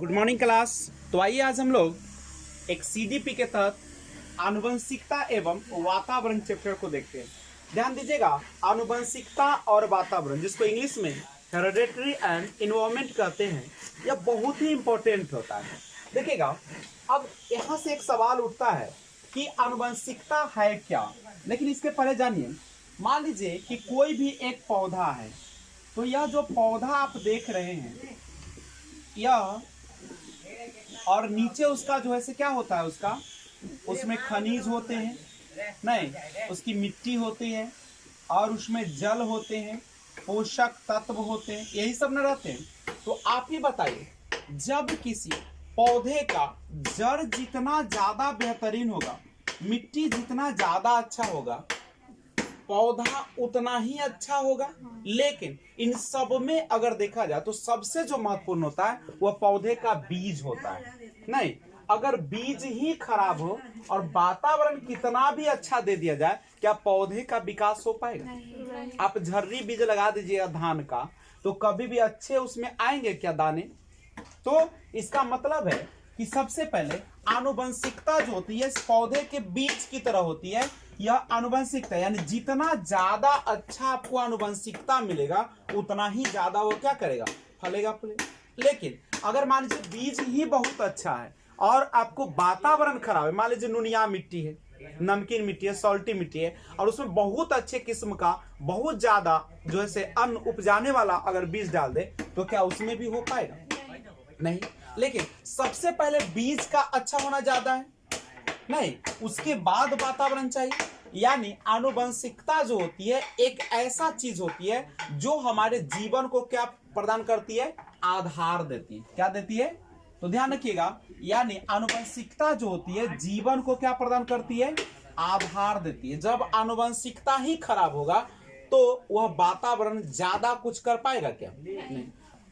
Good morning class. तो आइए आज हम लोग एक सीडीपी के तहत आनुवंशिकता एवं वातावरण चैप्टर को देखते हैं। ध्यान दीजिएगा, आनुवंशिकता और वातावरण, जिसको इंग्लिश में हेरिडिटरी एंड एनवायरनमेंट कहते हैं, यह बहुत ही इंपॉर्टेंट होता है। देखिएगा, अब यहाँ से एक सवाल उठता है कि आनुवंशिकता है क्या। लेकिन इसके पहले जानिए, मान लीजिए कि कोई भी एक पौधा है, तो यह जो पौधा आप देख रहे हैं, यह और नीचे उसका जो है क्या होता है, उसमें खनिज होते हैं, नहीं, उसकी मिट्टी होती है और उसमें जल होते हैं, पोषक तत्व होते हैं, यही सब न रहते हैं। तो आप ही बताइए, जब किसी पौधे का जड़ जितना ज्यादा बेहतरीन होगा, मिट्टी जितना ज्यादा अच्छा होगा, पौधा उतना ही अच्छा होगा। लेकिन इन सब में अगर देखा जाए तो सबसे जो महत्वपूर्ण होता है वह पौधे का बीज होता है। नहीं, अगर बीज ही खराब हो और वातावरण कितना भी अच्छा दे दिया जाए, क्या पौधे का विकास हो पाएगा? आप झर्री बीज लगा दीजिएगा धान का, तो कभी भी अच्छे उसमें आएंगे क्या दाने? तो इसका मतलब है कि सबसे पहले आनुवंशिकता जो होती है इस पौधे के बीज की तरह होती है। यह आनुवंशिकता, यानी जितना ज्यादा अच्छा आपको आनुवंशिकता मिलेगा उतना ही ज्यादा वो क्या करेगा, फलेगा फूलेगा। लेकिन अगर मान लीजिए बीज ही बहुत अच्छा है और आपको वातावरण खराब है, मान लीजिए नुनिया मिट्टी है, नमकीन मिट्टी है, सॉल्टी मिट्टी है, और उसमें बहुत अच्छे किस्म का बहुत ज्यादा जो है अन्न उपजाने वाला अगर बीज डाल दे, तो क्या उसमें भी हो पाएगा? नहीं। लेकिन सबसे पहले बीज का अच्छा होना ज्यादा है, नहीं, उसके बाद वातावरण चाहिए। यानी आनुवंशिकता जो होती है एक ऐसा चीज होती है जो हमारे जीवन को क्या प्रदान करती है, आधार देती है। क्या देती है? तो ध्यान रखिएगा, यानी आनुवंशिकता जो होती है जीवन को क्या प्रदान करती है, आधार देती है। जब आनुवंशिकता ही खराब होगा तो वह वातावरण ज्यादा कुछ कर पाएगा क्या? नहीं।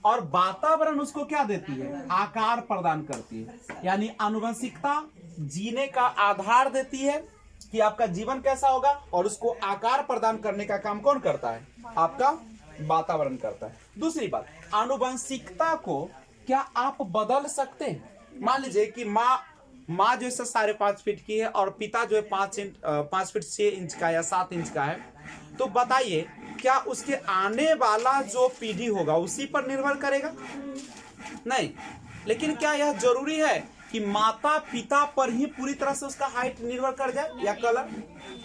और वातावरण उसको क्या देती है, आकार प्रदान करती है। यानी आनुवंशिकता जीने का आधार देती है कि आपका जीवन कैसा होगा, और उसको आकार प्रदान करने का काम कौन करता है, आपका वातावरण करता है। दूसरी बात, आनुवंशिकता को क्या आप बदल सकते हैं? मान लीजिए कि माँ जो है 5.5 फीट की है और पिता जो है 5 फीट 6 इंच का या 7 इंच का है, तो बताइए क्या उसके आने वाला जो पीढ़ी होगा उसी पर निर्भर करेगा? नहीं। लेकिन क्या यह जरूरी है कि माता पिता पर ही पूरी तरह से उसका हाइट निर्भर कर जाए, या कलर?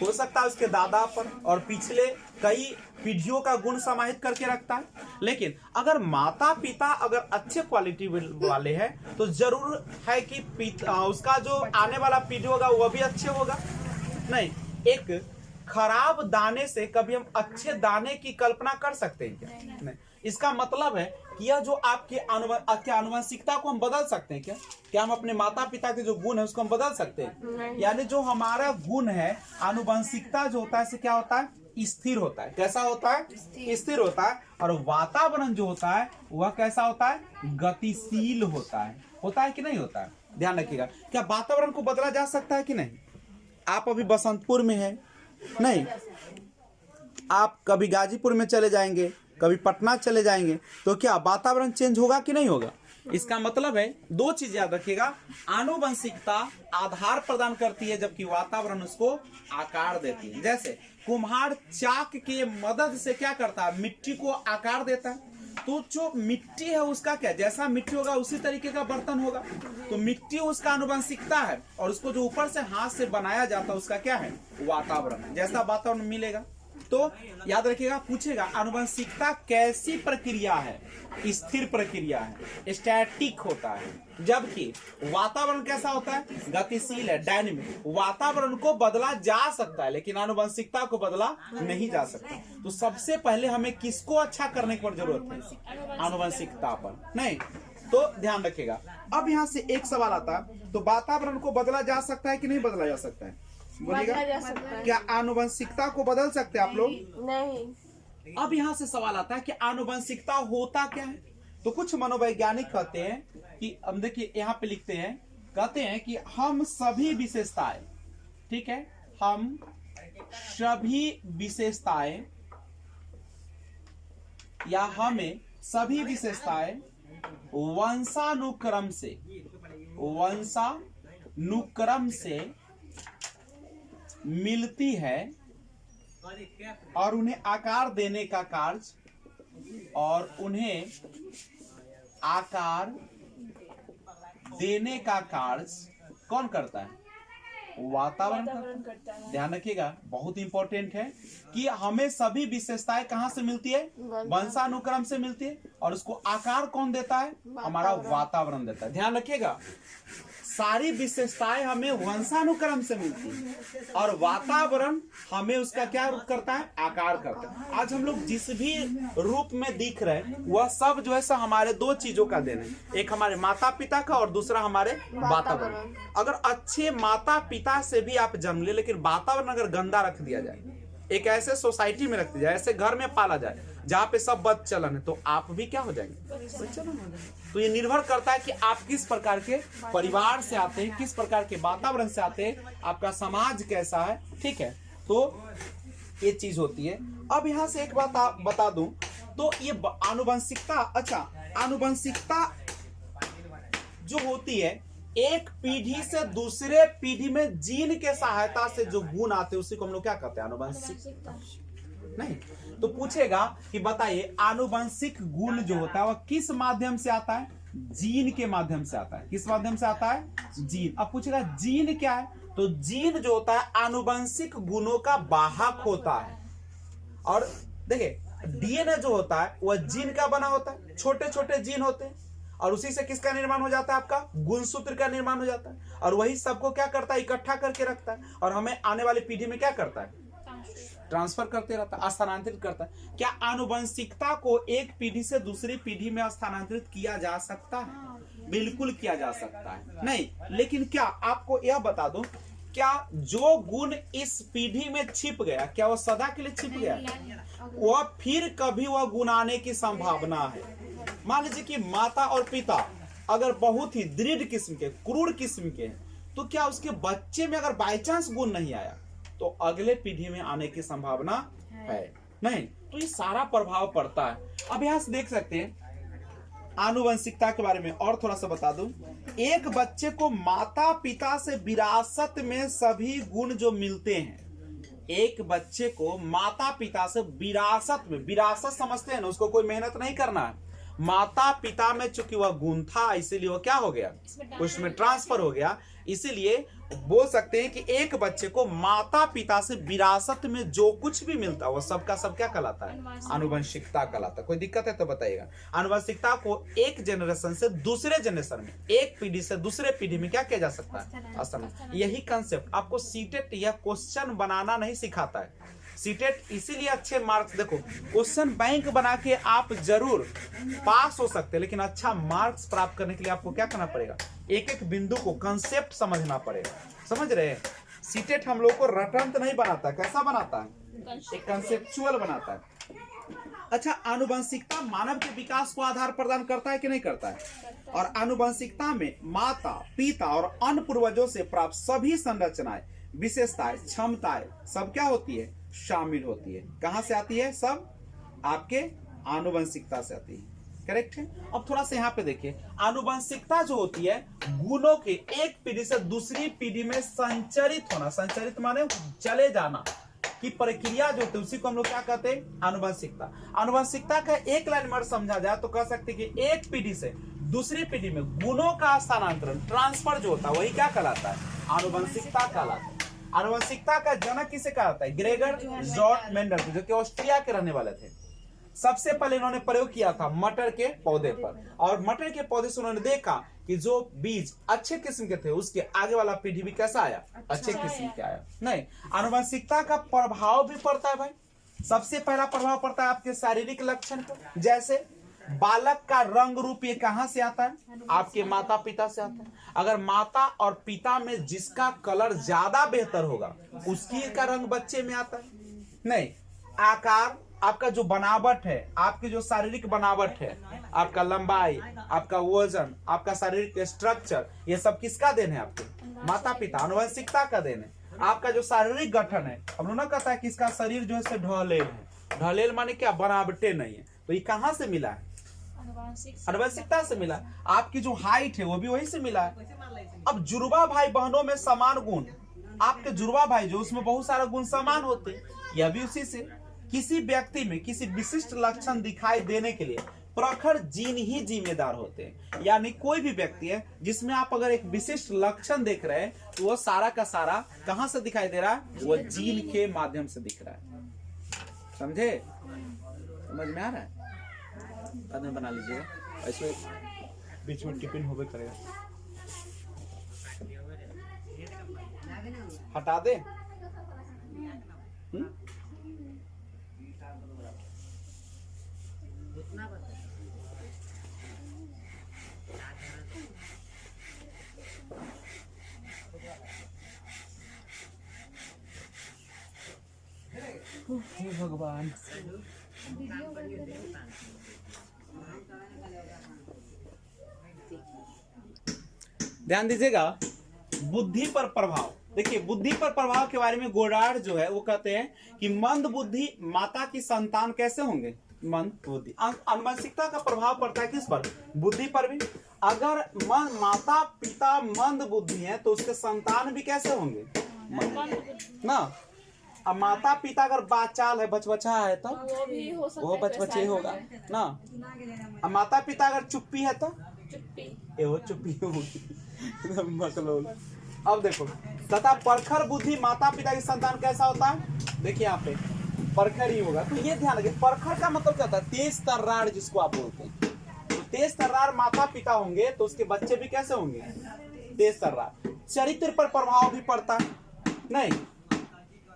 हो सकता है उसके दादा पर और पिछले कई पीढ़ियों का गुण समाहित करके रखता है। लेकिन अगर माता पिता अगर अच्छे क्वालिटी वाले हैं तो जरूर है कि उसका जो आने वाला पीढ़ी होगा वह भी अच्छे होगा। नहीं, एक खराब दाने से कभी हम अच्छे दाने की कल्पना कर सकते हैं क्या? नहीं। इसका मतलब है कि यह जो आपके आनुवंशिकता को हम बदल सकते हैं क्या? क्या हम अपने माता पिता के जो गुण है उसको हम बदल सकते हैं? यानी जो हमारा गुण है, आनुवंशिकता जो होता है से क्या होता है, स्थिर होता है। कैसा होता है? स्थिर होता है। और वातावरण जो होता है वह कैसा होता है, गतिशील होता है। होता है कि नहीं होता है? ध्यान रखिएगा, क्या वातावरण को बदला जा सकता है कि नहीं? आप अभी बसंतपुर में है, नहीं, आप कभी गाजीपुर में चले जाएंगे, कभी पटना चले जाएंगे, तो क्या वातावरण चेंज होगा कि नहीं होगा? इसका मतलब है दो चीज याद रखिएगा, आनुवंशिकता आधार प्रदान करती है जबकि वातावरण उसको आकार देती है। जैसे कुम्हार चाक के मदद से क्या करता है, मिट्टी को आकार देता है। तो जो मिट्टी है उसका क्या, जैसा मिट्टी होगा उसी तरीके का बर्तन होगा। तो मिट्टी उसका आनुवंशिकता है, और उसको जो ऊपर से हाथ से बनाया जाता है उसका क्या है, वातावरण। जैसा वातावरण मिलेगा। तो याद रखिएगा, पूछेगा आनुवंशिकता कैसी प्रक्रिया है, स्थिर प्रक्रिया है, स्टैटिक होता है। जबकि वातावरण कैसा होता है, गतिशील है, डायनेमिक। वातावरण को बदला जा सकता है लेकिन आनुवंशिकता को बदला नहीं जा सकता। तो सबसे पहले हमें किसको अच्छा करने की जरूरत है, आनुवंशिकता पर। नहीं, तो ध्यान रखिएगा। अब यहाँ से एक सवाल आता है, तो वातावरण को बदला जा सकता है कि नहीं बदला जा सकता है? बोलिएगा, क्या आनुवंशिकता को बदल सकते हैं आप लोग? नहीं। अब यहाँ से सवाल आता है कि आनुवंशिकता होता क्या है? तो कुछ मनोवैज्ञानिक कहते हैं कि हम देखिए यहाँ पे लिखते हैं, कहते हैं कि हम सभी विशेषताएं, ठीक है, हम सभी विशेषताएं या हमें सभी विशेषताएं वंशानुक्रम से मिलती है और उन्हें आकार देने का कार्य कौन करता है? वातावरण करता है। ध्यान रखिएगा, बहुत इंपॉर्टेंट है कि हमें सभी विशेषताएं कहां से मिलती है? वंशानुक्रम से मिलती है। और उसको आकार कौन देता है? हमारा वातावरण देता है। ध्यान रखिएगा, सारी विशेषताएं हमें वंशानुक्रम से मिलती है और वातावरण हमें उसका क्या रूप करता है? आकार करता है। आज हम लोग जिस भी रूप में दिख रहे हैं वह सब जो है सो हमारे दो चीजों का देन है, एक हमारे माता पिता का और दूसरा हमारे वातावरण। अगर अच्छे माता पिता से भी आप जन्म ले, लेकिन वातावरण अगर गंदा रख दिया जाए, एक ऐसे सोसाइटी में रख दिया जाए, ऐसे घर में पाला जाए जहाँ पे सब बदचलन है, तो आप भी क्या हो जाएंगे? बदचलन हो जाएंगे। तो ये निर्भर करता है कि आप किस प्रकार के परिवार से आते हैं, किस प्रकार के वातावरण से आते हैं, आपका समाज कैसा है। ठीक है, तो ये चीज होती है। अब यहाँ से एक बात बता दूं, तो ये आनुवंशिकता, अच्छा आनुवंशिकता जो होती है, एक पीढ़ी से दूसरे पीढ़ी में जीन के सहायता से जो गुण आते हैं उसी को हम लोग क्या कहते हैं? आनुवंशिकता। नहीं तो पूछेगा कि बताइए आनुवंशिक गुण जो होता है वह किस माध्यम से आता है? जीन के माध्यम से आता है। किस माध्यम से आता है? जीन। अब पूछेगा जीन क्या है? तो जीन जो होता है आनुवंशिक गुणों का वाहक होता है। और देखिए डीएनए जो होता है वह जीन का बना होता है, छोटे छोटे जीन होते हैं और उसी से किसका निर्माण हो जाता है? आपका गुणसूत्र का निर्माण हो जाता है और वही सबको क्या करता है? इकट्ठा करके रखता है और हमें आने वाली पीढ़ी में क्या करता है? ट्रांसफर करते रहता है, स्थानांतरित करता है। क्या आनुवंशिकता को एक पीढ़ी से दूसरी पीढ़ी में स्थानांतरित किया जा सकता है? बिल्कुल किया जा सकता है। नहीं, लेकिन क्या आपको यह बता दूं, क्या जो गुण इस पीढ़ी में छिप गया, क्या वह सदा के लिए छिप गया? वह फिर कभी वह गुण आने की संभावना है। मान लीजिए कि माता और पिता अगर बहुत ही दृढ़ किस्म के, क्रूर किस्म के हैं, तो क्या उसके बच्चे में अगर बाई चांस गुण नहीं आया तो अगले पीढ़ी में आने की संभावना है नहीं। तो ये सारा प्रभाव पड़ता है। अब यहां से देख सकते हैं आनुवंशिकता के बारे में और थोड़ा सा बता दूं। एक बच्चे को माता पिता से विरासत में सभी गुण जो मिलते हैं, एक बच्चे को माता पिता से विरासत में, विरासत समझते हैं ना, उसको कोई मेहनत नहीं करना है, माता पिता में चूंकि वह गुण था इसीलिए वो क्या हो गया? उसमें ट्रांसफर हो गया। इसीलिए बोल सकते हैं कि एक बच्चे को माता पिता से विरासत में जो कुछ भी मिलता है वो सबका सब क्या कहलाता है? आनुवंशिकता कहलाता है। कोई दिक्कत है तो बताइएगा। आनुवंशिकता को एक जनरेशन से दूसरे जनरेशन में, एक पीढ़ी से दूसरे पीढ़ी में क्या किया जा सकता है? यही कंसेप्ट आपको सीटेट या क्वेश्चन बनाना नहीं सिखाता है। सीटेट इसीलिए अच्छे मार्क्स, देखो क्वेश्चन बैंक बना के आप जरूर पास हो सकते हैं, लेकिन अच्छा मार्क्स प्राप्त करने के लिए आपको क्या करना पड़ेगा? एक एक बिंदु को कंसेप्ट समझना पड़ेगा। समझ रहे हैं? सीटेट हम लोग को रटंत नहीं बनाता, कैसा बनाता है? एक कंसेप्चुअल बनाता है। अच्छा, आनुवंशिकता मानव के विकास को आधार प्रदान करता है कि नहीं करता है? और आनुवंशिकता में माता पिता और अन्य पूर्वजों से प्राप्त सभी संरचनाएं, विशेषताएं, क्षमताएं सब क्या होती है? शामिल होती है। कहां से आती है? सब आपके आनुवंशिकता से आती है। करेक्ट है। अब थोड़ा सा यहाँ पे देखिए, आनुवंशिकता जो होती है गुणों के एक पीढ़ी से दूसरी पीढ़ी में संचरित होना, संचरित माने चले जाना की प्रक्रिया जो होती है उसी को हम लोग क्या कहते हैं? आनुवंशिकता। आनुवंशिकता का एक लाइन में समझा जाए तो कह सकते हैं कि एक पीढ़ी से दूसरी पीढ़ी में गुणों का स्थानांतरण, ट्रांसफर जो होता है वही क्या कहलाता है? आनुवंशिकता कहलाता है। आनुवंशिकता का जनक किसे कहा जाता है? ग्रेगर जॉर्ज मेंडल, जो कि ऑस्ट्रिया के रहने वाले थे। सबसे पहले इन्होंने प्रयोग किया था मटर के पौधे पर, और मटर के पौधे से उन्होंने देखा कि जो बीज अच्छे किस्म के थे उसके आगे वाला पीढ़ी भी कैसा आया? अच्छे किस्म के आया। नहीं, आनुवंशिकता का प्रभाव भी पड़ता है भाई। सबसे पहला प्रभाव पड़ता है आपके शारीरिक लक्षण पर, जैसे बालक का रंग रूप ये कहां से आता है? आपके माता पिता से आता है। अगर माता और पिता में जिसका कलर ज्यादा बेहतर होगा उसकी का रंग बच्चे में आता है। नहीं, आकार, आपका जो बनावट है, आपकी जो शारीरिक बनावट है, आपका लंबाई, आपका वजन, आपका शारीरिक स्ट्रक्चर, ये सब किसका देन है? आपके माता पिता, आनुवंशिकता का देन है। आपका जो शारीरिक गठन है, हम लोग ना कहता है कि इसका शरीर जो है ढलेल है। ढलेल माने क्या? बनावटे नहीं है। तो ये कहां से मिला है? आनुवंशिकता से मिला। आपकी जो हाइट है वो भी वही से मिला है। अब जुड़वा भाई बहनों में समान गुण, आपके जुड़वा भाई जो उसमें बहुत सारा गुण समान होते हैं, यह भी उसी से। किसी व्यक्ति में किसी विशिष्ट लक्षण दिखाई देने के लिए प्रखर जीन ही जिम्मेदार होते हैं। यानी कोई भी व्यक्ति है जिसमें आप अगर एक विशिष्ट लक्षण देख रहे हैं तो वो सारा का सारा कहां से दिखाई दे रहा है? वो जीन के माध्यम से दिख रहा है। समझे? समझ में आ रहा है? कदम बना लीजिएगा, ऐसे बीच में टिफिन होवे करेगा। हटा दे। हे भगवान, ध्यान दीजिएगा। बुद्धि पर प्रभाव, देखिए बुद्धि पर प्रभाव के बारे में गोडार्ड जो है वो कहते हैं कि मंद बुद्धि माता की संतान कैसे होंगे? मंद बुद्धि। आनुवंशिकता का प्रभाव पड़ता है किस पर? बुद्धि पर भी। अगर माता पिता मंद बुद्धि है तो उसके संतान भी कैसे होंगे? ना। अब माता पिता अगर बाचाल है, बचबचा है तो वो बचबचे होगा ना। अब माता पिता अगर चुप्पी है तो वो चुप्पी होगी। मकलोल। अब देखो, तथा परखर बुद्धि माता पिता की संतान कैसा होता है? देखिए यहाँ पे परखर ही होगा। तो ये ध्यान रखिए, परखर का मतलब क्या होता है? तेज तर्रार जिसको आप बोलते हैं। तो तेज तर्रार माता पिता होंगे तो उसके बच्चे भी कैसे होंगे? तेज तर्रार। चरित्र पर प्रभाव भी पड़ता है नहीं?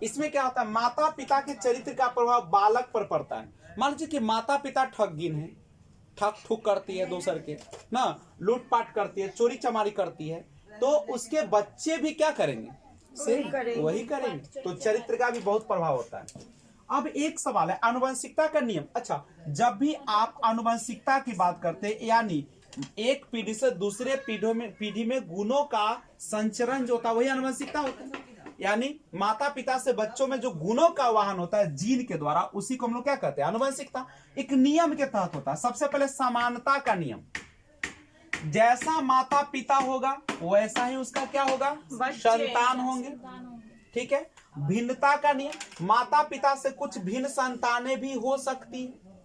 इसमें क्या होता है? माता पिता के चरित्र का प्रभाव बालक पर पड़ता है। मान लीजिए कि माता पिता ठगीन है, ठग ठुक करती है दूसर के ना, लूटपाट करती है, चोरी चमारी करती है, तो उसके बच्चे भी क्या करेंगे? वही करेंगे। तो चरित्र का भी बहुत प्रभाव होता है। अब एक सवाल है, आनुवंशिकता का नियम। अच्छा, जब भी आप आनुवंशिकता की बात करते हैं, यानी एक पीढ़ी से दूसरे पीढ़ी में गुणों का संचरण जो होता है वही आनुवंशिकता होता है। यानी माता पिता से बच्चों में जो गुणों का वाहन होता है जीन के द्वारा, उसी को हम लोग क्या कहते हैं? आनुवंशिकता। एक नियम के तहत होता है। सबसे पहले समानता का नियम, जैसा माता पिता होगा वैसा ही उसका क्या होगा? संतान होंगे। ठीक है। भिन्नता का नियम, माता पिता से कुछ भिन्न संतानें भी हो सकती है।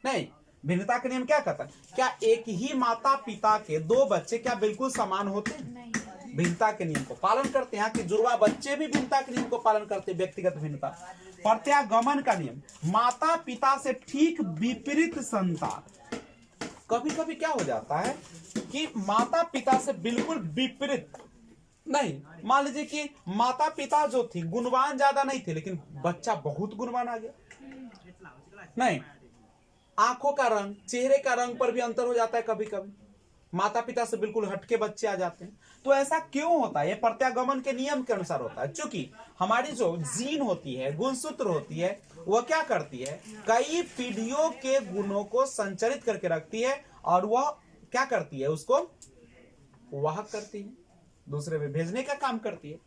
नहीं, भिन्नता का नियम क्या कहता है? क्या एक ही माता पिता के दो बच्चे क्या बिल्कुल समान होते हैं? भिन्नता के नियम को पालन करते हैं। यहाँ के जुड़वा बच्चे भी भिन्नता के नियम को पालन करते हैं, व्यक्तिगत भिन्नता। प्रत्यागमन का नियम, माता पिता से ठीक विपरीत संतान। कभी कभी क्या हो जाता है कि माता पिता से बिल्कुल विपरीत नहीं, मान लीजिए कि माता पिता जो थी गुणवान ज्यादा नहीं थे लेकिन बच्चा बहुत गुणवान आ गया। नहीं, आंखों का रंग, चेहरे का रंग पर भी अंतर हो जाता है। कभी कभी माता पिता से बिल्कुल हटके बच्चे आ जाते हैं। तो ऐसा क्यों होता है? ये प्रत्यागमन के नियम के अनुसार होता है। क्योंकि हमारी जो जीन होती है, गुणसूत्र होती है, वह क्या करती है? कई पीढ़ियों के गुणों को संचरित करके रखती है और वह क्या करती है? उसको वाहक करती है, दूसरे में भेजने का काम करती है।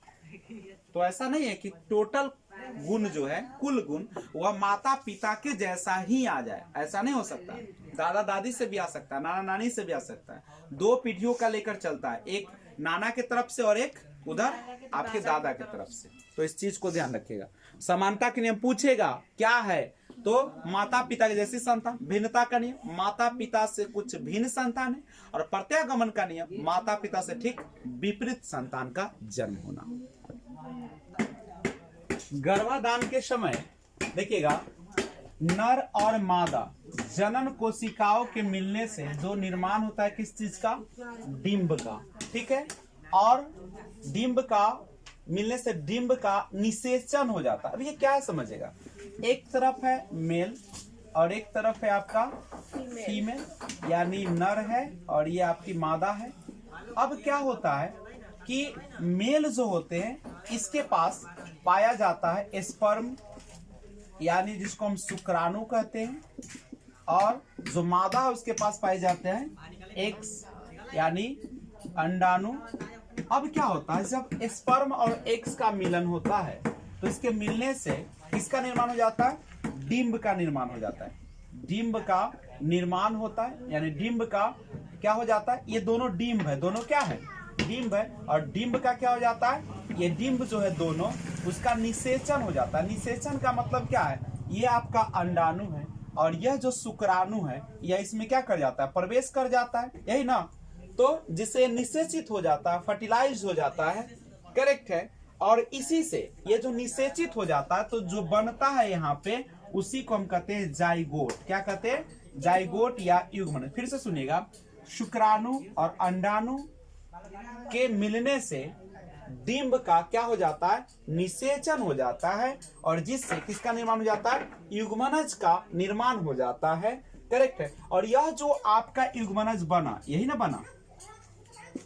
तो ऐसा नहीं है कि टोटल गुण जो है, कुल गुण वह माता पिता के जैसा ही आ जाए, ऐसा नहीं हो सकता। दादा दादी से भी आ सकता है, नाना नानी से भी आ सकता है। दो पीढ़ियों का लेकर चलता है, एक नाना के तरफ से और एक उधर आपके दादा के तरफ से। तो इस चीज को ध्यान रखिएगा। समानता के नियम पूछेगा क्या है तो माता पिता के जैसी संतान। भिन्नता का नियम, माता पिता से कुछ भिन्न संतान है। और प्रत्यागमन का नियम, माता पिता से ठीक विपरीत संतान का जन्म होना। गर्भाधान के समय देखिएगा, नर और मादा जनन कोशिकाओं के मिलने से जो निर्माण होता है किस चीज का? डिंब का। ठीक है। और डिंब का मिलने से डिंब का निषेचन हो जाता है। अब ये क्या है समझेगा, एक तरफ है मेल और एक तरफ है आपका फीमेल, यानी नर है और ये आपकी मादा है। अब क्या होता है कि मेल जो होते हैं इसके पास पाया जाता है स्पर्म, यानी जिसको हम शुक्राणु कहते हैं, और जो मादा है उसके पास पाए जाते हैं एक्स, यानी अंडाणु। अब क्या होता है, जब स्पर्म और एक्स का मिलन होता है तो इसके मिलने से किसका निर्माण हो जाता है? डिंब का निर्माण हो जाता है। डिंब का निर्माण होता है, यानी डिंब का क्या हो जाता है, ये दोनों डिंब है, दोनों क्या है, डिंब है। और डिंब का क्या हो जाता है, ये डिंब जो है दोनों, उसका निषेचन हो जाता है। निषेचन का मतलब क्या है, ये आपका अंडाणु है और यह जो शुक्राणु है यह इसमें क्या कर जाता है, प्रवेश कर जाता है, यही ना। तो जिससे निषेचित हो जाता है, फर्टिलाइज हो जाता है, करेक्ट है। और इसी से ये जो निषेचित हो जाता है तो जो बनता है यहाँ पे उसी को हम कहते हैं जाइगोट। क्या कहते हैं, जाइगोट या युग्मनज। फिर से सुनिएगा, शुक्राणु और अंडाणु के मिलने से डिंब का क्या हो जाता है, निषेचन हो जाता है और जिससे किसका निर्माण हो जाता है, युग्मनज का निर्माण हो जाता है, करेक्ट है। और यह जो आपका युग्मनज बना, यही ना बना,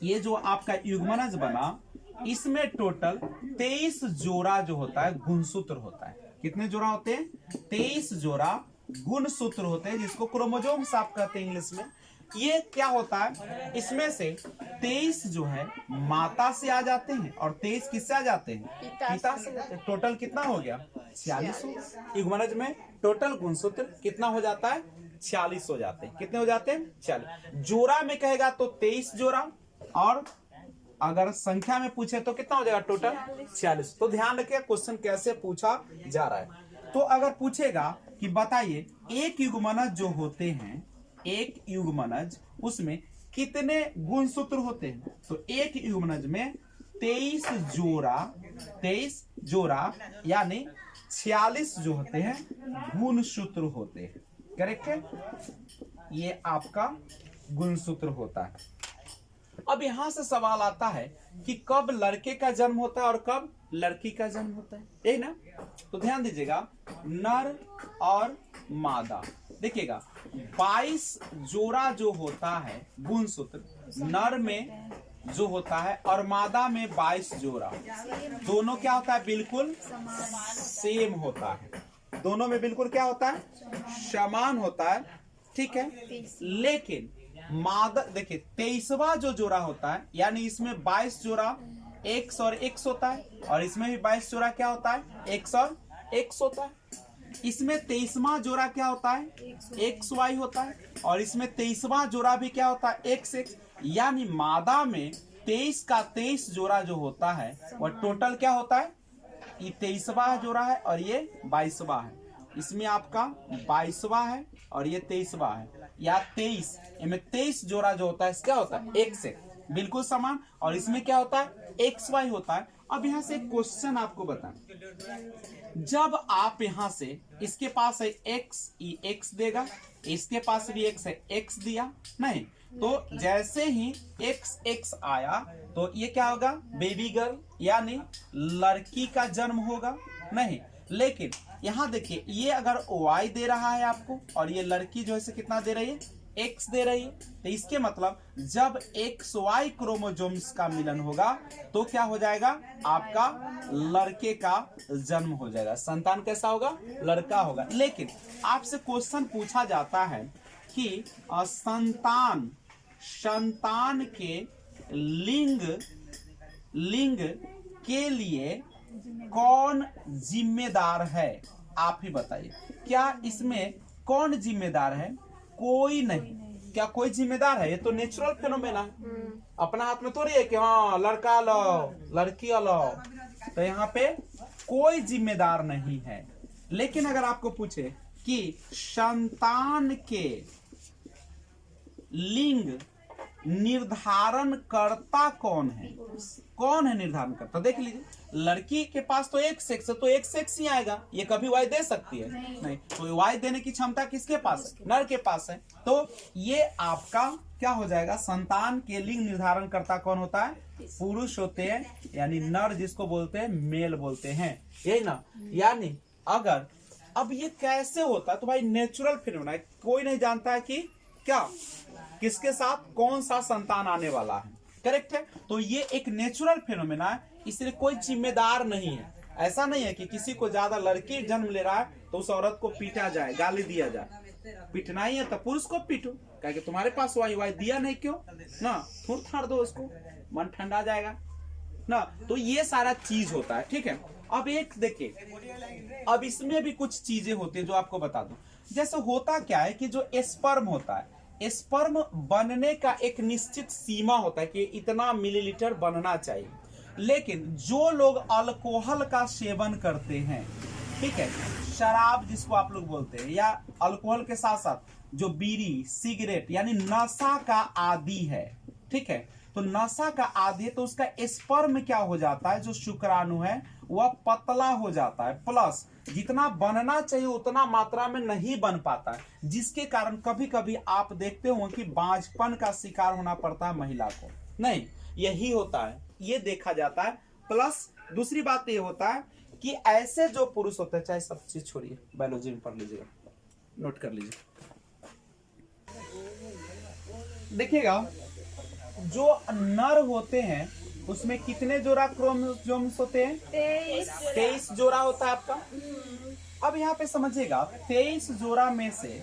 ये जो आपका युग्मनज बना, इसमें टोटल 23 जोड़ा जो होता है गुणसूत्र होता है। कितने जोड़ा होते हैं, 23 जोड़ा गुणसूत्र होते हैं, जिसको क्रोमोसोम्स आप कहते हैं इंग्लिश में। ये क्या होता है, इसमें से 23 जो है माता से आ जाते हैं और 23 किससे आ जाते हैं, पिता से। टोटल कितना हो गया, 46। युग्मनज में टोटल गुणसूत्र कितना हो जाता है, 46 हो जाते हैं। कितने हो जाते हैं, 46। जोड़ा में कहेगा तो 23 जोड़ा, और अगर संख्या में पूछे तो कितना हो जाएगा, टोटल 46। तो ध्यान रखिए क्वेश्चन कैसे पूछा जा रहा है। तो अगर पूछेगा कि बताइए एक युग्मनज जो होते हैं, एक युग्मनज उसमें कितने गुणसूत्र होते हैं, तो एक युग्मनज में 23 जोड़ा यानी 46 जो होते हैं गुणसूत्र होते हैं, करेक्ट है। ये आपका गुणसूत्र होता है। अब यहां से सवाल आता है कि कब लड़के का जन्म होता है और कब लड़की का जन्म होता है, यही ना। तो ध्यान दीजिएगा, नर और मादा, देखिएगा 22 जोड़ा जो होता है गुणसूत्र, नर में जो होता है और मादा में 22 जोड़ा, दोनों क्या होता है, बिल्कुल सेम होता है। दोनों में बिल्कुल क्या होता है, समान होता है, ठीक है। लेकिन मादा देखिए 23वां जो जोड़ा होता है, यानी इसमें 22 जोड़ा X और X होता है और इसमें भी 22 जोड़ा क्या होता है, X और X होता है। इसमें 23वां जोड़ा क्या होता है, XY होता है और इसमें 23वां जोड़ा भी क्या होता है, XX। यानी मादा में 23 का 23 जोड़ा जो होता है वह टोटल क्या होता है, ये 23वां जोड़ा है और ये 22वां है। इसमें आपका 22वां है और ये 23वां है, या 23 इनमें 23 जोड़ा जो होता है क्या होता है, X है, बिल्कुल समान। और इसमें क्या होता है, XY होता है। अब यहाँ से क्वेश्चन आपको बताएं, जब आप यहाँ से इसके पास है X, ये X देगा, इसके पास भी X है, X दिया नहीं, तो जैसे ही X आया तो ये क्या होगा, बेबी गर्ल यानी लड़की का जन्म होगा नहीं। लेकिन यहाँ देखिए, ये अगर Y दे रहा है आपको और ये लड़की जो है कितना दे रही है, X दे रही है, तो इसके मतलब जब XY क्रोमोसोम्स का मिलन होगा तो क्या हो जाएगा, आपका लड़के का जन्म हो जाएगा, संतान कैसा होगा, लड़का होगा। लेकिन आपसे क्वेश्चन पूछा जाता है कि संतान के लिंग के लिए कौन जिम्मेदार है, आप ही बताइए। क्या इसमें कौन जिम्मेदार है, कोई नहीं। क्या कोई जिम्मेदार है, ये तो नेचुरल फिनोमेना है, अपना हाथ में थोड़ी है कि हाँ लड़का लो लड़की लो। तो यहाँ पे कोई जिम्मेदार नहीं है। लेकिन अगर आपको पूछे कि संतान के लिंग निर्धारण करता कौन है, कौन है निर्धारण करता, देख लीजिए, लड़की के पास तो एक सेक्स है तो एक सेक्स ही आएगा, ये कभी वाई दे सकती है नहीं। तो वाई देने की क्षमता किसके पास है, नर के पास है। तो ये आपका क्या हो जाएगा, संतान के लिंग निर्धारण करता कौन होता है, पुरुष होते हैं, यानी नर जिसको बोलते हैं मेल बोलते हैं, यही ना। यानी अगर अब ये कैसे होता है, तो भाई नेचुरल फिनोमेना है, कोई नहीं जानता है कि क्या किसके साथ कौन सा संतान आने वाला है, करेक्ट है। तो ये एक नेचुरल फिनोमेना है, इसलिए कोई जिम्मेदार नहीं है। ऐसा नहीं है कि किसी को ज्यादा लड़की जन्म ले रहा है तो उस औरत को पीटा जाए, गाली दिया जाए। पीटना ही है तो पुरुष को पीटो, कहे तुम्हारे पास वाई दिया नहीं क्यों ना, थूर थाड़ दो उसको, मन ठंडा जाएगा ना। तो ये सारा चीज होता है, ठीक है। अब एक देखिए, अब इसमें भी कुछ चीजें होती है जो आपको बता दूं। जैसे होता क्या है कि जो स्पर्म होता है, स्पर्म बनने का एक निश्चित सीमा होता है कि इतना मिलीलीटर बनना चाहिए, लेकिन जो लोग अल्कोहल का सेवन करते हैं, ठीक है, शराब जिसको आप लोग बोलते हैं, या अल्कोहल के साथ साथ जो बीड़ी सिगरेट यानी नशा का आदी है, ठीक है, तो नशा का आदी है तो उसका स्पर्म क्या हो जाता है, जो शुक्राणु है वह पतला हो जाता है, प्लस जितना बनना चाहिए उतना मात्रा में नहीं बन पाता है, जिसके कारण कभी कभी आप देखते हो कि बांझपन का शिकार होना पड़ता है महिला को। नहीं, यही होता है, ये देखा जाता है। प्लस दूसरी बात ये होता है कि ऐसे जो पुरुष होते हैं, चाहे सब चीज छोड़िए, बायोलॉजी में पढ़ लीजिएगा, नोट कर लीजिए, देखिएगा जो नर होते हैं उसमें कितने जोड़ा क्रोमोसोम्स होते हैं? 23 जोड़ा होता है आपका। अब यहाँ पे समझिएगा 23 जोड़ा में से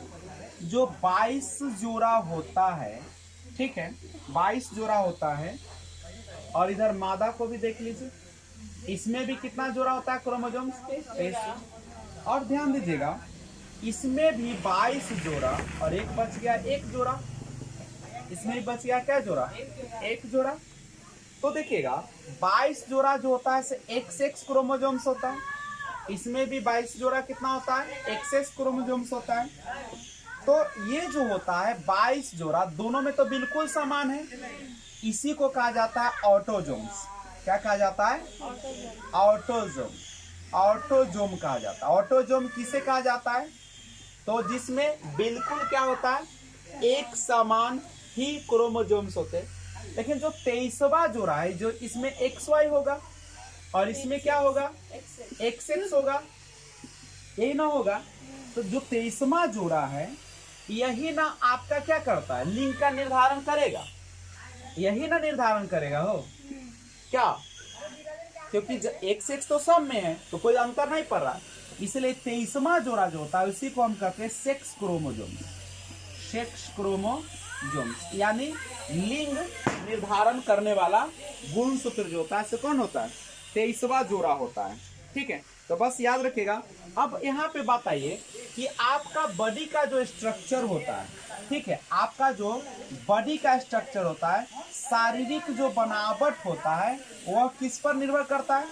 जो 22 जोड़ा होता है, ठीक है, 22 जोड़ा होता है, और इधर मादा को भी देख लीजिए, इसमें भी कितना जोड़ा होता है क्रोमोसोम्स? 23। और ध्यान दीजिएगा इसमें भी 22 जोड़ा और एक बच गया एक जोड़ा, इसमें भी बच गया क्या जोड़ा? एक जोड़ा। तो देखिएगा 22 जोड़ा जो होता है XX क्रोमोसोम्स होता है, इसमें भी 22 जोड़ा कितना होता है? XX क्रोमोसोम्स होता है। तो ये जो होता है 22 जोड़ा दोनों में तो बिल्कुल समान है, इसी को कहा जाता है ऑटोजोम्स। क्या कहा जाता है? ऑटोजोम। ऑटोजोम कहा जाता है। ऑटोजोम किसे कहा जाता है? तो जिसमें बिल्कुल क्या होता है? एक समान ही क्रोमोसोम्स होते हैं, लेकिन जो 23वां जोड़ा है जो इसमें XY होगा और इसमें क्या होगा? XX होगा, यही ना होगा। तो जो 23वां जोड़ा है यही ना आपका क्या करता है? लिंग का निर्धारण करेगा, यही ना निर्धारण करेगा हो क्या? क्योंकि XX तो सब में है तो कोई अंतर नहीं पड़ रहा, इसलिए 23वां जोड़ा जो होता है उसी को हम कहते हैं सेक्स क्रोमोसोम्स। सेक्स क्रोमोसोम्स यानी लिंग निर्धारण करने वाला गुणसूत्र जो होता है से कौन होता है? 23वां जोड़ा होता है, ठीक है। तो बस याद रखिएगा। अब यहाँ पे बात आइए कि आपका बॉडी का जो स्ट्रक्चर होता है, ठीक है, आपका जो बॉडी का स्ट्रक्चर होता है, शारीरिक जो बनावट होता है वह किस पर निर्भर करता है?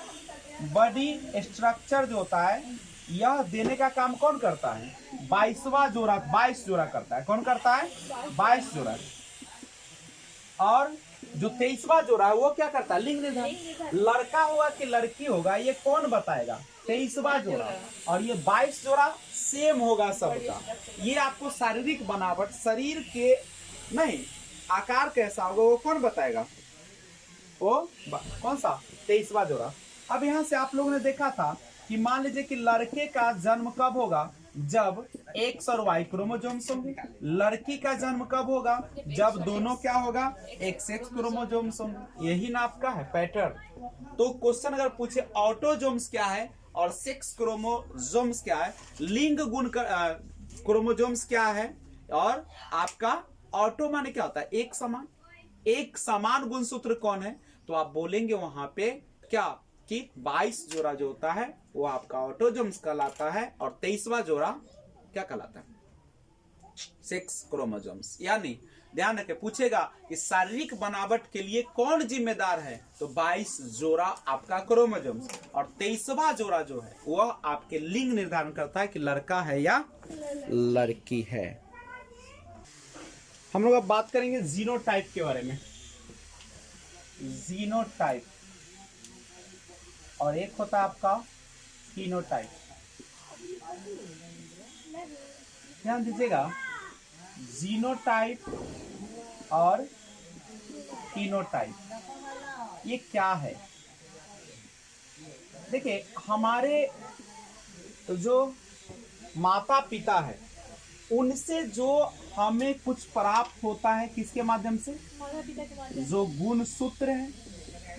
बॉडी स्ट्रक्चर जो होता है यह देने का काम कौन करता है? 22वां जोड़ा, 22 जोड़ा करता है। कौन करता है? 22 जोड़ा। और जो 23वां जोड़ा है वो क्या करता है? लिंग निर्धारण। लड़का होगा कि लड़की होगा ये कौन बताएगा? 23वां जोड़ा। और ये 22 जोड़ा सेम होगा सबका। ये आपको शारीरिक बनावट, शरीर के नहीं आकार कैसा होगा वो कौन बताएगा? वो कौन सा? 23वां जोड़ा। अब यहाँ से आप लोगों ने देखा था कि मान लीजिए कि लड़के का जन्म कब होगा? जब X और Y क्रोमोसोम्स होंगे। लड़की का जन्म कब होगा? जब दोनों क्या होगा? XX क्रोमोसोम्स होंगे। यही ना आपका है पैटर्न। तो क्वेश्चन अगर पूछे ऑटोजोम्स क्या है और सेक्स क्रोमोसोम्स क्या है, लिंग गुण क्रोमोसोम्स क्या है, और आपका ऑटो माने क्या होता है? एक समान। एक समान गुणसूत्र कौन है? तो आप बोलेंगे वहां पे क्या कि 22 जोड़ा जो होता है वो आपका ऑटोजोम्स कहलाता है, और 23वां जोड़ा क्या कहलाता है? Sex chromosomes. यानी ध्यान रखें, पूछेगा कि शारीरिक बनावट के लिए कौन जिम्मेदार है? तो 22 जोड़ा आपका क्रोमोसोम्स, और 23वां जोड़ा जो है वह आपके लिंग निर्धारण करता है कि लड़का है या लड़की है। हम लोग अब बात करेंगे जीनोटाइप के बारे में। जीनोटाइप और एक होता है आपका फिनोटाइप। ध्यान दीजिएगा, जीनोटाइप और फिनोटाइप ये क्या है? देखिए हमारे जो माता पिता है उनसे जो हमें कुछ प्राप्त होता है किसके माध्यम से? जो गुण सूत्र है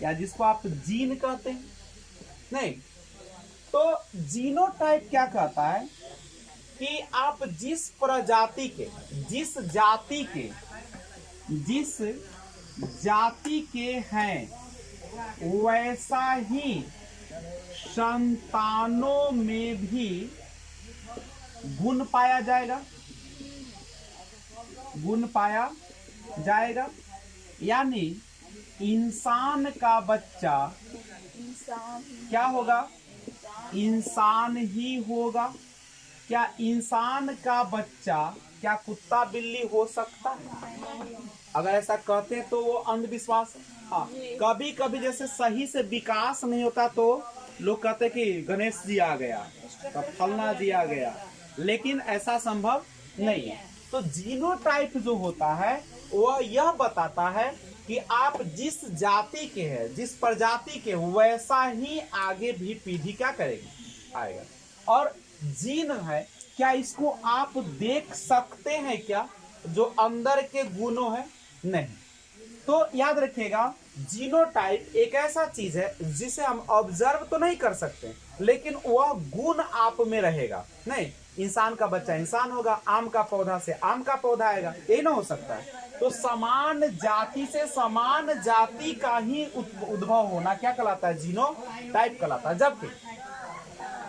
या जिसको आप जीन कहते हैं। नहीं, तो जीनोटाइप क्या कहता है कि आप जिस प्रजाति के, जिस जाति के हैं वैसा ही संतानों में भी गुण पाया जाएगा, गुण पाया जाएगा, यानी इंसान का बच्चा क्या होगा, इंसान ही होगा। क्या इंसान का बच्चा क्या कुत्ता बिल्ली हो सकता है? अगर ऐसा कहते हैं तो वो अंधविश्वास है। हाँ, कभी कभी जैसे सही से विकास नहीं होता तो लोग कहते हैं कि गणेश जी आ गया, तब फलना जी आ गया, लेकिन ऐसा संभव नहीं है। तो जीनोटाइप जो होता है वह यह बताता है कि आप जिस जाति के हैं, जिस प्रजाति के, वैसा ही आगे भी पीढ़ी क्या करेगी, आएगा। और जीन है क्या, इसको आप देख सकते हैं क्या, जो अंदर के गुणों है? नहीं। तो याद रखिएगा, जीनोटाइप एक ऐसा चीज है जिसे हम ऑब्जर्व तो नहीं कर सकते, लेकिन वह गुण आप में रहेगा। नहीं, इंसान का बच्चा इंसान होगा, आम का पौधा से आम का पौधा आएगा, यही ना हो सकता है। तो समान जाति से समान जाति का ही उद्भव होना क्या कहलाता है, जीनोटाइप कहलाता है। जबकि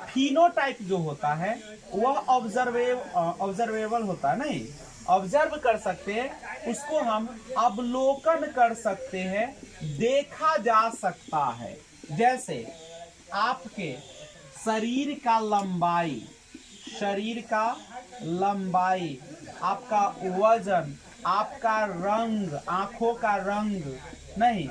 फिनोटाइप जो होता है वह ऑब्जर्वेबल होता है, नहीं ऑब्जर्व कर सकते हैं, उसको हम अवलोकन कर सकते हैं, देखा जा सकता है। जैसे आपके शरीर का लंबाई, शरीर का लंबाई, आपका वजन, आपका रंग, आंखों का रंग, नहीं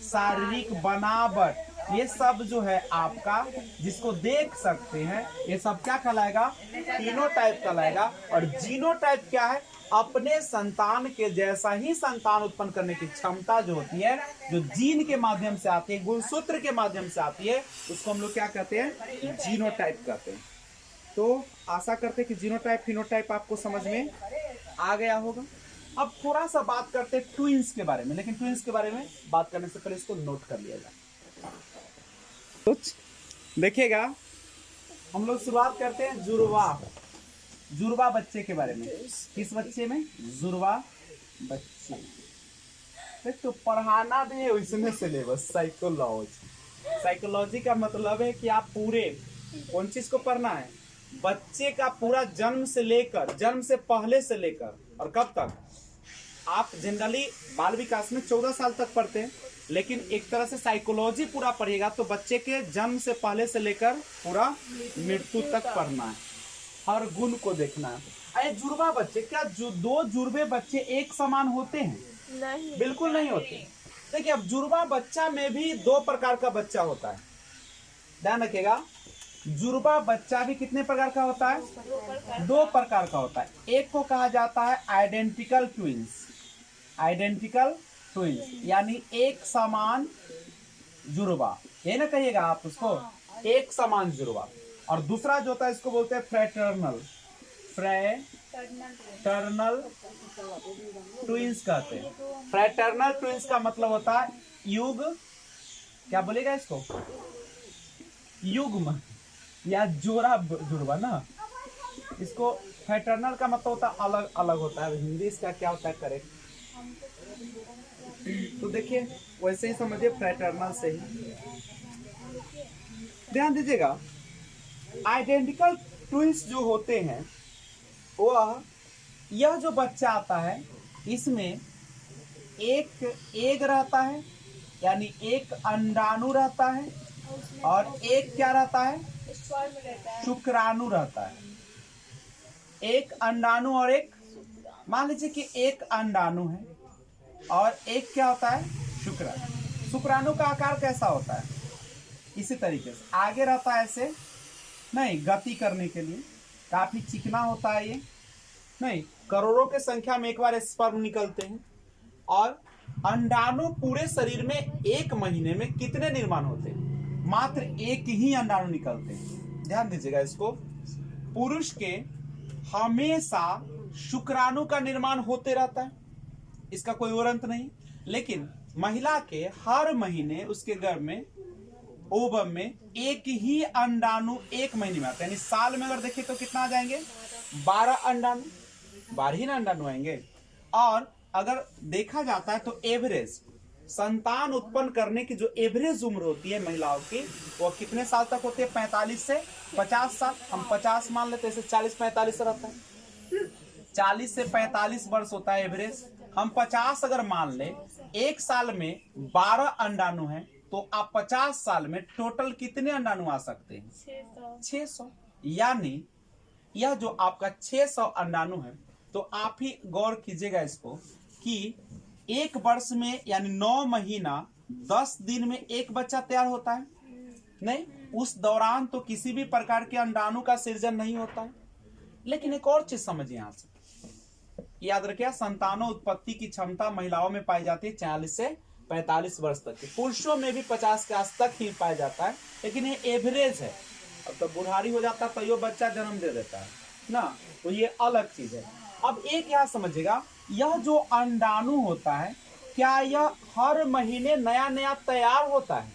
शारीरिक बनावट, ये सब जो है आपका जिसको देख सकते हैं, ये सब क्या कहलाएगा, फिनोटाइप कहलाएगा। और जीनोटाइप क्या है, अपने संतान के जैसा ही संतान उत्पन्न करने की क्षमता जो होती है, जो जीन के माध्यम से आती है, गुणसूत्र के माध्यम से आती है, उसको हम लोग क्या कहते हैं, जीनोटाइप कहते हैं। तो आशा करते हैं कि जीनोटाइप फिनोटाइप आपको समझ में आ गया होगा। अब थोड़ा सा बात करते हैं ट्विंस के बारे में, लेकिन ट्विंस के बारे में बात करने से पहले इसको नोट कर लिया जाए। कुछ देखिएगा, हम लोग शुरुआत करते हैं जुड़वा बच्चे के बारे में। किस बच्चे में, जुड़वा बच्चे। देख तो पढ़ाना भी है उसमें सिलेबस, साइकोलॉजी का मतलब है कि आप पूरे कौन चीज को पढ़ना है, बच्चे का पूरा जन्म से लेकर, जन्म से पहले से लेकर और कब तक। आप जनरली बाल विकास में 14 साल तक पढ़ते हैं, लेकिन एक तरह से साइकोलॉजी पूरा पढ़िएगा तो बच्चे के जन्म से पहले से लेकर पूरा मृत्यु तक पढ़ना है, हर गुण को देखना है। अरे जुड़वा बच्चे, क्या दो जुड़वे बच्चे एक समान होते हैं? नहीं, बिल्कुल नहीं होते। देखिए, अब जुड़वा बच्चा में भी दो प्रकार का बच्चा होता है, ध्यान रखिएगा। जुड़वा बच्चा भी कितने प्रकार का होता है, दो प्रकार का होता है। एक को कहा जाता है आइडेंटिकल ट्विंस, आइडेंटिकल ट्विंस यानी एक समान जुड़वा, ये ना कहिएगा आप उसको, एक समान जुड़वा। और दूसरा जो होता है इसको बोलते हैं फ्रेटर्नल ट्विंस कहते हैं। फ्रेटर्नल ट्विंस का मतलब होता है युग, क्या बोलेगा इसको, युग्म या जोड़ा जुड़वा ना। इसको फ्रेटर्नल का मतलब होता है अलग अलग होता है, हिंदी इसका क्या होता है करेक्ट, तो देखिए वैसे ही समझिए, फ्रेटर्नल से ही। ध्यान दीजिएगा, आइडेंटिकल ट्विंस जो होते हैं वह, यह जो बच्चा आता है इसमें एक एग रहता है, यानी एक अंडाणु रहता है, और एक क्या रहता है, शुक्राणु रहता है। एक अंडाणु और एक, मान लीजिए कि एक अंडाणु है और एक क्या होता है, शुक्राणु। शुक्राणु का आकार कैसा होता है, इसी तरीके से आगे रहता है, ऐसे नहीं, गति करने के लिए काफी चिकना होता है ये, नहीं करोड़ों के संख्या में एक बार स्पर्म निकलते हैं। और अंडाणु पूरे शरीर में एक महीने में कितने निर्माण होते हैं, मात्र एक ही अंडाणु निकलते हैं। ध्यान दीजिएगा इसको, पुरुष के हमेशा शुक्राणु का निर्माण होते रहता है, इसका कोई और अंत नहीं। लेकिन महिला के हर महीने उसके गर्भ में, ओवम में एक ही अंडाणु एक महीने में आता है, यानी साल में अगर देखें तो कितना आ जाएंगे, 12 अंडाणु, 12 ही अंडाणु आएंगे। और अगर देखा जाता है तो एवरेज संतान उत्पन्न करने की जो एवरेज उम्र होती है महिलाओं की, वो कितने साल तक होती है? 45 से 50 साल। हम 50 मान लेते हैं, 40-45 रहता है, 40 से 45 वर्ष होता है एवरेज। हम 50 अगर मान ले, एक साल में 12 अंडाणु है, तो आप 50 साल में टोटल कितने अंडाणु आ सकते हैं? 600। यानी यह जो आपका 600 अंडाणु है, तो आप ही गौर कीजिएगा इसको कि एक वर्ष में यानी 9 महीना 10 दिन में एक बच्चा तैयार होता है नहीं, उस दौरान तो किसी भी प्रकार के अंडाणु का सृजन नहीं होता है। लेकिन एक और चीज समझिए, यहां से याद रखिए, संतानों उत्पत्ति की क्षमता महिलाओं में पाई जाती है 40 से 45 वर्ष तक की, पुरुषों में भी 50 के आस तक ही पाया जाता है, लेकिन ये एवरेज है। अब तो बुढ़ारी हो जाता है तो ये बच्चा जन्म दे देता है ना, तो ये अलग चीज है। अब एक यहाँ समझिएगा, यह जो अंडाणु होता है, क्या यह हर महीने नया नया तैयार होता है?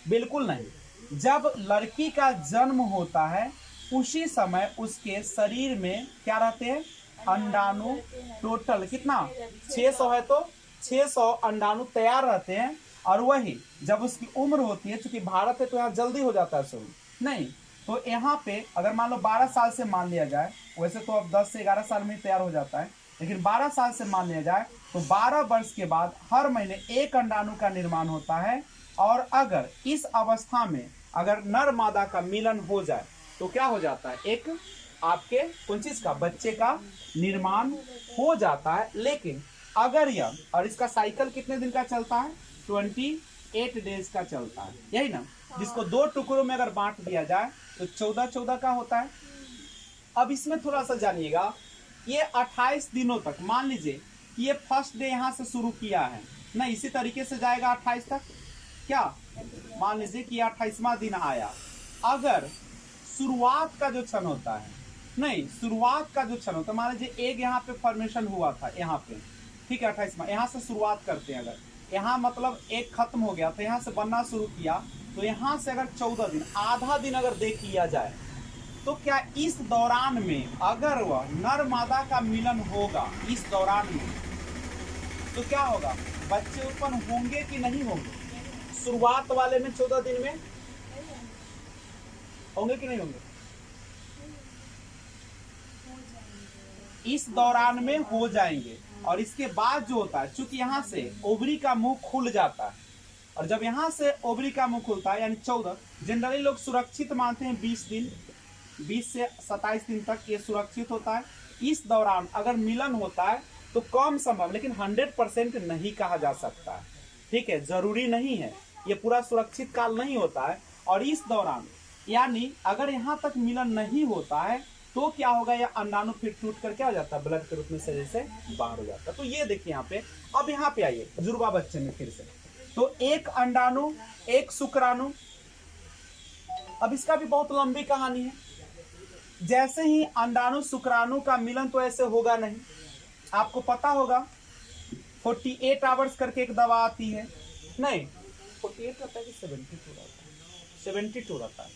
बिल्कुल नहीं। जब लड़की का जन्म होता है, उसी समय उसके शरीर में क्या रहते हैं? अंडाणु। टोटल कितना? 600 है तो 600 अंडाणु तैयार रहते हैं। और वही जब उसकी उम्र होती है, चूंकि भारत है तो यहाँ जल्दी हो जाता है शुरू नहीं, तो यहाँ पे अगर मान लो 12 साल से मान लिया जाए, वैसे तो अब 10 से 11 साल में तैयार हो जाता है, लेकिन 12 साल से मान लिया जाए तो 12 वर्ष के बाद हर महीने एक अंडाणु का निर्माण होता है। और अगर इस अवस्था में अगर नर मादा का मिलन हो जाए तो क्या हो जाता है? एक आपके कौन चीज का? बच्चे का निर्माण हो जाता है। लेकिन अगर यह, और इसका साइकिल कितने दिन का चलता है? 28 डेज का चलता है, यही ना, जिसको 2 टुकड़ों में अगर बांट दिया जाए तो 14-14 का होता है। अब इसमें थोड़ा सा जानिएगा, ये 28 दिनों तक, मान लीजिए कि ये फर्स्ट डे यहां से शुरू किया है ना, इसी तरीके से जाएगा 28 तक। क्या मान लीजिए कि 28वां दिन आया, अगर शुरुआत का जो क्षण होता है, नहीं, शुरुआत का जो क्षण होता है, मान लीजिए एक यहाँ पे फॉर्मेशन हुआ था यहाँ पे, ठीक है, 28वां यहाँ से शुरुआत करते हैं। अगर यहाँ मतलब एक खत्म हो गया तो यहाँ से बनना शुरू किया, तो यहाँ से अगर 14 दिन, आधा दिन अगर देख लिया जाए, तो क्या इस दौरान में अगर वह नर मादा का मिलन होगा इस दौरान में, तो क्या होगा? बच्चे उत्पन्न होंगे कि नहीं होंगे? शुरुआत वाले में 14 दिन में होंगे कि नहीं होंगे? इस दौरान में हो जाएंगे। और इसके बाद जो होता है, चूंकि यहाँ से ओवरी का मुंह खुल जाता है, और जब यहाँ से ओवरी का मुंह खुलता है यानी 14, जनरली लोग सुरक्षित मानते हैं 20 दिन, 20 से 27 दिन तक ये सुरक्षित होता है। इस दौरान अगर मिलन होता है तो कम संभव, लेकिन 100% नहीं कहा जा सकता है, ठीक है, जरूरी नहीं है, ये पूरा सुरक्षित काल नहीं होता है। और इस दौरान यानी अगर यहाँ तक मिलन नहीं होता है तो क्या होगा? यह अंडाणु फिर टूट कर क्या हो जाता है? ब्लड के रूप में शरीर से बाहर हो जाता है। तो ये देखिए यहाँ पे, अब यहाँ पे आइए जुड़वा बच्चे में फिर से, तो एक अंडाणु एक शुक्राणु। अब इसका भी बहुत लंबी कहानी है। जैसे ही अंडाणु शुक्राणु का मिलन तो ऐसे होगा नहीं, आपको पता होगा 48 आवर्स करके एक दवा आती है, नहीं 48 रहता है कि 72 रहता है? 72 रहता है,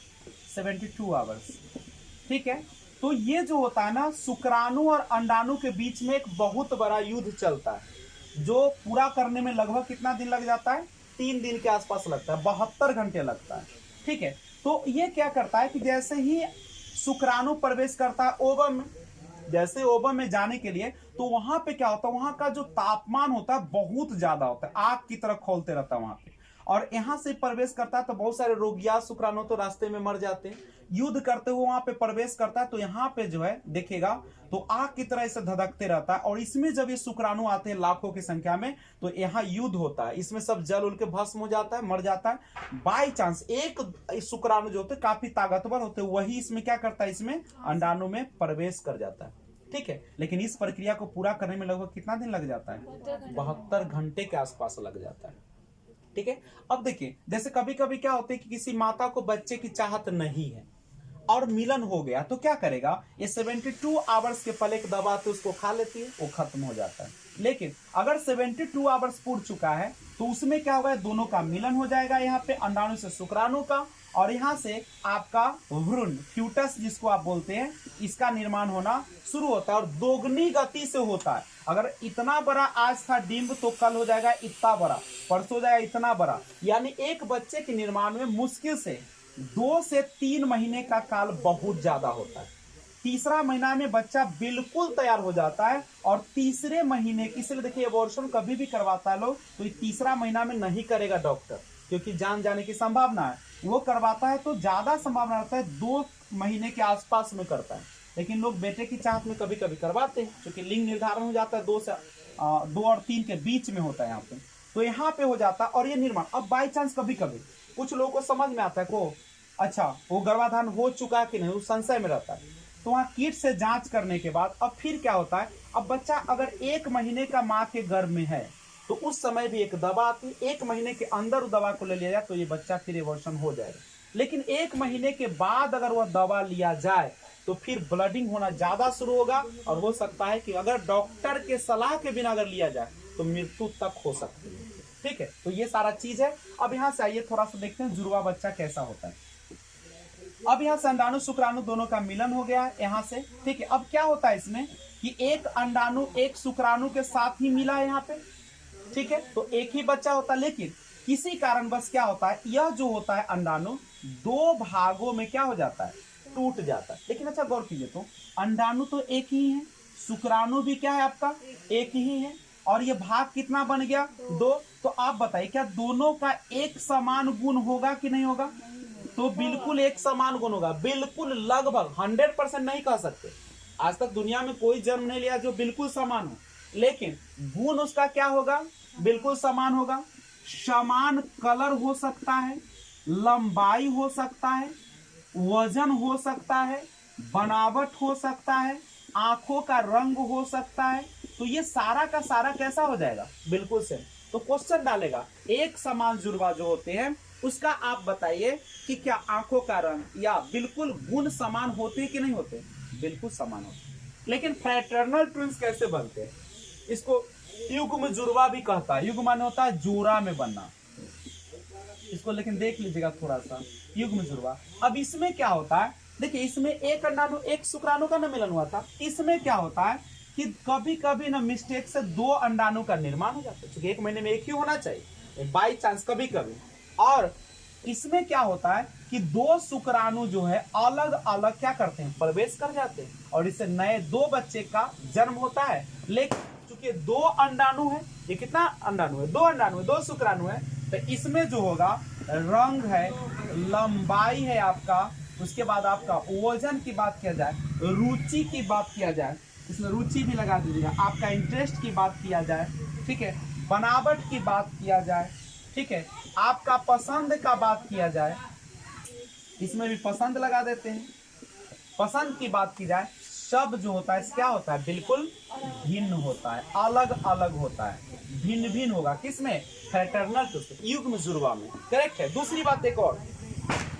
72 आवर्स, ठीक है। तो ये जो होता है ना, शुक्राणु और अंडाणु के बीच में एक बहुत बड़ा युद्ध चलता है, जो पूरा करने में लगभग कितना दिन लग जाता है? 3 दिन के आसपास लगता है, 72 घंटे लगता है, ठीक है। तो ये क्या करता है कि जैसे ही शुक्राणु प्रवेश करता है ओवम में, जैसे ओवम में जाने के लिए, तो वहां पे क्या होता है? वहां का जो तापमान होता है बहुत ज्यादा होता है, आग की तरह खोलते रहता है वहां पे, और यहाँ से प्रवेश करता है तो बहुत सारे रोगिया शुक्राणु तो रास्ते में मर जाते हैं। युद्ध करते हुए वहां पे प्रवेश करता है तो यहाँ पे जो है देखिएगा तो आग की तरह इसे धधकते रहता है। और इसमें जब ये शुक्राणु आते हैं लाखों की संख्या में, तो यहाँ युद्ध होता है, इसमें सब जल उल के भस्म हो जाता है, मर जाता है। बाई चांस एक शुक्राणु जो होते हैं काफी ताकतवर होते हैं, वही इसमें क्या करता है? इसमें अंडाणु में प्रवेश कर जाता है, ठीक है। लेकिन इस प्रक्रिया को पूरा करने में लगभग कितना दिन लग जाता है? 72 घंटे के आसपास लग जाता है, ठीक है। अब देखिए, जैसे कभी कभी क्या होता है कि किसी माता को बच्चे की चाहत नहीं है और मिलन हो गया, तो क्या करेगा? ये 72 आवर्स के पहले एक दवा तो उसको खा लेती है, वो खत्म हो जाता है। लेकिन अगर 72 आवर्स पूर चुका है तो उसमें क्या होगा? दोनों का मिलन हो जाएगा, यहाँ पे अंडाणु से शुक्राणु का, और यहाँ से आपका भ्रूण फ्यूटस जिसको आप बोलते हैं, इसका निर्माण होना शुरू होता है, और दोगुनी गति से होता है। अगर इतना बड़ा आज था डिम्ब तो कल हो जाएगा इतना बड़ा, परसों हो जाएगा इतना बड़ा। यानी एक बच्चे के निर्माण में मुश्किल से 2 से 3 महीने का काल बहुत ज्यादा होता है। तीसरा महीना में बच्चा बिल्कुल तैयार हो जाता है और तीसरे महीने, इसलिए देखिए अबॉर्शन कभी भी करवाता है लोग तो तीसरा महीना में नहीं करेगा डॉक्टर, क्योंकि जान जाने की संभावना है। वो करवाता है तो ज्यादा संभावना रहता है 2 महीने के आसपास में करता है, लेकिन लोग बेटे की चाहत में कभी कभी करवाते हैं, क्योंकि लिंग निर्धारण हो जाता है 2 और 3 के बीच में होता है यहाँ पे, तो यहाँ पे हो जाता है। और ये निर्माण अब बाई चांस कभी कभी कुछ लोगों को समझ में आता है को अच्छा वो गर्भाधान हो चुका है कि नहीं, वो संशय में रहता है, तो वहाँ किट से जांच करने के बाद अब फिर क्या होता है, अब बच्चा अगर 1 महीने का माँ के गर्भ में है तो उस समय भी एक दवा आती है, 1 महीने के अंदर उस दवा को ले लिया जाए तो ये बच्चा फिर एबॉर्शन हो जाएगा। लेकिन 1 महीने के बाद अगर वह दवा लिया जाए तो फिर ब्लडिंग होना ज्यादा शुरू होगा और हो सकता है कि अगर डॉक्टर के सलाह के बिना अगर लिया जाए तो मृत्यु तक हो सकती है। ठीक है, तो ये सारा चीज है। अब यहाँ से आइए थोड़ा सा देखते हैं जुड़वा बच्चा कैसा होता है। अब यहाँ से अंडाणु शुक्राणु दोनों का मिलन हो गया है यहाँ से। ठीक है, अब क्या होता है इसमें कि एक अंडाणु एक शुक्राणु के साथ ही मिला है यहाँ पे। ठीक है, तो एक ही बच्चा होता है, लेकिन किसी कारण बस क्या होता है, यह जो होता है अंडाणु 2 भागों में क्या हो जाता है, टूट जाता है। लेकिन अच्छा गौर कीजिए, तो अंडाणु तो एक ही है, शुक्राणु भी क्या है आपका एक ही है, और ये भाग कितना बन गया 2। तो आप बताइए क्या दोनों का एक समान गुण होगा कि नहीं होगा? तो बिल्कुल एक समान गुण होगा, बिल्कुल लगभग 100% नहीं कह सकते, आज तक दुनिया में कोई जन्म नहीं लिया जो बिल्कुल समान हो, लेकिन गुण उसका क्या होगा, बिल्कुल समान होगा। समान कलर हो सकता है, लंबाई हो सकता है, वजन हो सकता है, बनावट हो सकता है, आंखों का रंग हो सकता है, तो ये सारा का सारा कैसा हो जाएगा, बिल्कुल सेम। तो क्वेश्चन डालेगा एक समान जुड़वा जो होते हैं उसका आप बताइए कि क्या आंखों का रंग या बिल्कुल गुण समान होते हैं कि नहीं होते, बिल्कुल समान होते। लेकिन फ्रैटर्नल ट्विंस कैसे बनते हैं, इसको युग्म जुड़वा भी कहता है। युग्म माने होता है जोड़ा में बनना इसको, लेकिन देख लीजिएगा थोड़ा सा युग्म जुड़वा। अब इसमें क्या होता है, देखिए इसमें एक अंडाणु एक शुक्राणु का न मिलन हुआ था, इसमें क्या होता है कि कभी कभी ना मिस्टेक से 2 अंडाणु का निर्माण हो जाता है, क्योंकि 1 महीने में एक ही होना चाहिए, बाई चांस कभी कभी। और इसमें क्या होता है कि 2 शुक्राणु जो है अलग अलग क्या करते हैं, प्रवेश कर जाते हैं और इससे नए 2 बच्चे का जन्म होता है। लेकिन चूंकि 2 अंडाणु है, ये कितना अंडाणु है, 2 अंडाणु है, 2 शुक्राणु है, तो इसमें जो होगा रंग है, लंबाई है आपका, उसके बाद आपका वजन की बात किया जाए, रुचि की बात किया जाए, इसमें रुचि भी लगा दीजिएगा, आपका इंटरेस्ट की बात किया जाए, ठीक है, बनावट की बात किया जाए, ठीक है, आपका पसंद का बात किया जाए, इसमें भी पसंद लगा देते हैं, पसंद की बात की जाए, सब जो होता है क्या होता है, बिल्कुल भिन्न होता है, अलग अलग होता है, भिन्न भिन्न होगा। किसमें, फ्रैटर्नल युग्म जुड़वा में। करेक्ट है। दूसरी बात एक और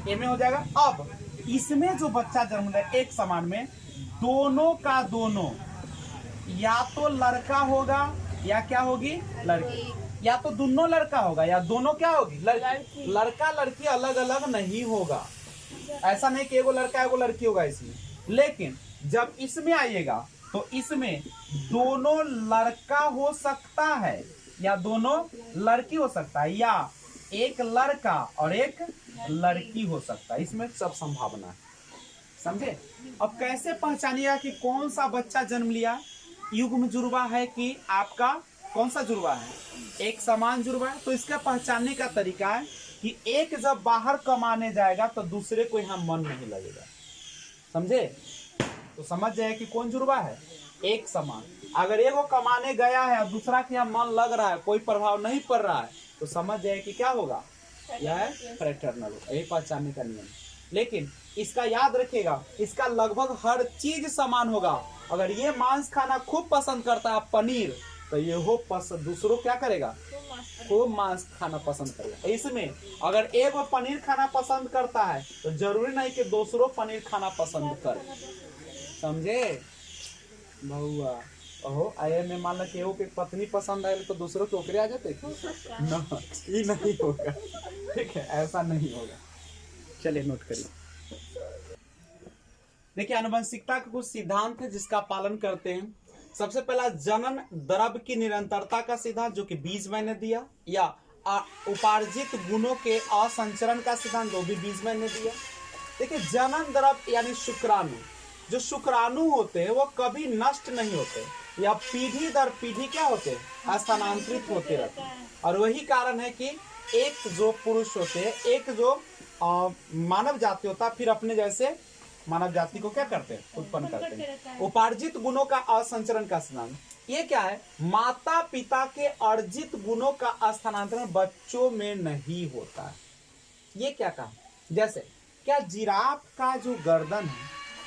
ए में हो जाएगा। अब इसमें जो बच्चा जन्म ले एक समान में दोनों का दोनों या तो लड़का होगा या क्या होगी, लड़की, या तो दोनों लड़का होगा या दोनों क्या होगी, लड़की। लड़का लड़की अलग अलग नहीं होगा, ऐसा नहीं कि एगो लड़का एगो लड़की होगा इसमें। लेकिन जब इसमें आइएगा तो इसमें दोनों लड़का हो सकता है या दोनों लड़की हो सकता है, या एक लड़का और एक लड़की हो सकता है, इसमें सब संभावना है, समझे। अब कैसे पहचानिएगा कि कौन सा बच्चा जन्म लिया, युग्म जुड़वा है कि आपका कौन सा जुड़वा है, एक समान जुड़वा है। तो इसका पहचानने का तरीका है कि एक जब बाहर कमाने जाएगा तो दूसरे को यहाँ मन नहीं लगेगा, समझे। तो समझ जाए कि कौन जुड़वा है, एक समान। अगर एक वो कमाने गया है और दूसरा के यहाँ मन लग रहा है, कोई प्रभाव नहीं पड़ रहा है, तो समझ जाए कि क्या होगा, यह फ्रैटर्नल होगा। यही पहचानने का नियम। लेकिन इसका याद रखिएगा, इसका लगभग हर चीज समान होगा। अगर ये मांस खाना खूब पसंद करता है पनीर, तो ये हो दूसरों क्या करेगा, खूब मांस खाना पसंद करेगा। इसमें अगर एक वो पनीर खाना पसंद करता है तो जरूरी नहीं कि दूसरों पनीर खाना पसंद करे, समझे बहुआ। ओहो आए में मान लो कि एगो के पत्नी पसंद आए तो दूसरों के ओकरे आ जाते ना, ये नहीं होगा, ठीक है, ऐसा नहीं होगा। चलिए नोट करिए। देखिए आनुवंशिकता के कुछ सिद्धांत है जिसका पालन करते हैं। सबसे पहला जनन द्रव्य की निरंतरता का सिद्धांत जो कि बीज मैंने दिया, या उपार्जित गुणों के असंचरण का सिद्धांत जो भी बीज मैंने दिया। देखिए जनन द्रव्य यानी शुक्राणु, जो शुक्राणु होते हैं वो कभी नष्ट नहीं होते, या पीढ़ी दर पीढ़ी क्या होते हैं, स्थानांतरित होते रहते हैं। और वही कारण है कि एक जो पुरुष होते हैं, एक जो मानव जाति होता है, फिर अपने जैसे मानव जाति को क्या करते हैं, उत्पन्न करते हैं। उपार्जित गुणों का असंचरण का सिद्धांत, ये क्या है, माता पिता के अर्जित गुणों का स्थानांतरण बच्चों में नहीं होता है। ये क्या कहा, जैसे क्या जिराफ का जो गर्दन है,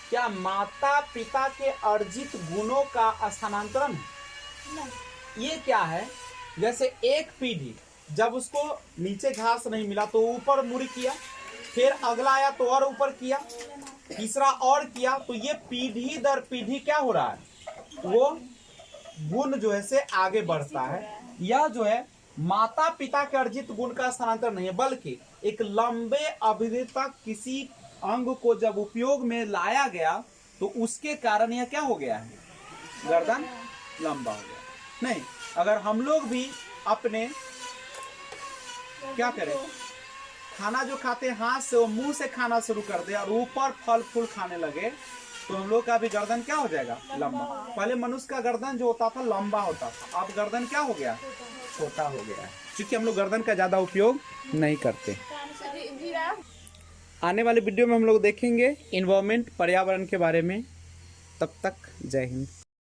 क्या माता पिता के अर्जित गुणों का स्थानांतरण है? ये क्या है, जैसे एक पीढ़ी जब उसको नीचे घास नहीं मिला तो ऊपर मुड़ किया, फिर अगला आया तो और ऊपर किया, तीसरा और किया, तो ये पीढ़ी दर पीढ़ी क्या हो रहा है, वो गुण जो है से आगे बढ़ता है। यह जो है माता पिता के अर्जित गुण का स्थानांतरण नहीं है, बल्कि एक लंबे अवधि तक किसी अंग को जब उपयोग में लाया गया तो उसके कारण यह क्या हो गया है, गर्दन लंबा हो गया। नहीं, अगर हम लोग भी अपने क्या करें, खाना जो खाते हैं हाथ से, वो मुंह से खाना शुरू कर दे और ऊपर फल फूल खाने लगे, तो हम लोग का भी गर्दन क्या हो जाएगा, लंबा। पहले मनुष्य का गर्दन जो होता था लंबा होता था, अब गर्दन क्या हो गया, छोटा हो गया है, क्योंकि हम लोग गर्दन का ज्यादा उपयोग नहीं करते। आने वाले वीडियो में हम लोग देखेंगे इन्वायरमेंट, पर्यावरण के बारे में। तब तक जय हिंद।